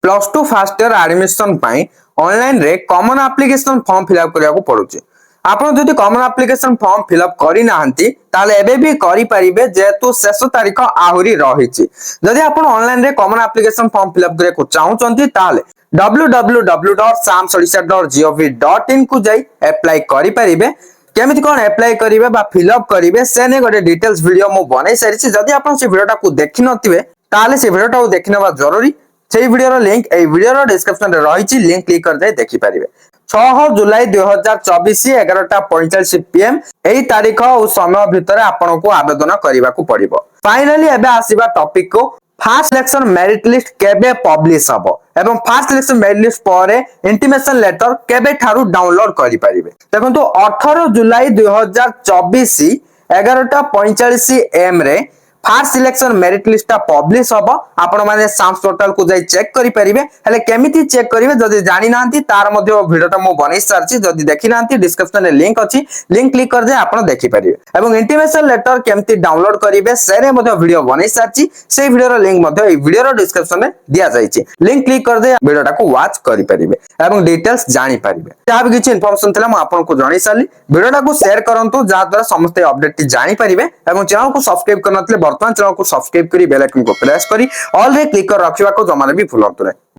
Plus two fast year admission online रे common application form fill up करिया को पड़ुचे। आपण जदि कॉमन एप्लिकेशन फॉर्म फिलअप करि नाहंती ताले एबे भी करि परिबे जेतु शेष तारीख आहुरी रहिछि। जदि आपण ऑनलाइन रे कॉमन एप्लिकेशन फॉर्म फिलअप करे को चाहुचंती ताले www.samsodisha.gov.in को जाई अप्लाई करि परिबे। केमिति कोन अप्लाई करिवे बा फिलअप करिवे से ने गोटे डिटेल्स वीडियो मु बनै सारिछि। जदि आपण से वीडियोटा को देखि नथिबे ताले से वीडियोटा को देखिनबा जरूरी। से वीडियो लिंक ए वीडियो डिस्क्रिप्शन रे रहिछि, लिंक क्लिक कर दे देखि परिबे। 6 जुलाई 2024 11:45 PM एही तारीख और समय भितर आपन को आवेदन करिबा को पड़िबो। फाइनली एबे आसीबा टॉपिक को फास्ट सिलेक्शन मेरिट लिस्ट केबे पब्लिश हबो एवं फास्ट सिलेक्शन मेरिट लिस्ट परे इंटिमेशन लेटर केबे ठारू डाउनलोड करि परिबे। देखंतु 18 जुलाई 2024 11:45 AM रे fast selection merit list publish हबो। आपण माने साम्स पोर्टल को जाई चेक करि परिबे। हेले केमिति चेक करिवे जदि जानि नांती तार मध्ये वीडियोटा मु बनै सारछि। जदि देखि नांती डिस्क्रिप्शन रे लिंक अछि, लिंक क्लिक कर दे आपण देखि परिबे। एवं इंटिमेशन लेटर केमिति डाउनलोड करिवे सेरे मध्ये वीडियो बनै सारछि। से वीडियो रो लिंक मध्ये ए वीडियो रो डिस्क्रिप्शन रे दिया जाइछि। लिंक क्लिक कर दे वीडियोटा को वॉच करि परिबे एवं डिटेल्स जानि परिबे। जा भी किछि इन्फॉर्मेशन थिला मु आपण को जणाई सारली। वीडियोटा को शेयर करंतु जा द्वारा समस्त अपडेट जानि परिबे एवं चैनल को सब्सक्राइब करनथले वर्तमान चैनल को सब्सक्राइब करी बेल आइकन को प्रेस करी ऑल रे क्लिक कर रखिबा को जमाने भी भूलंतु नै।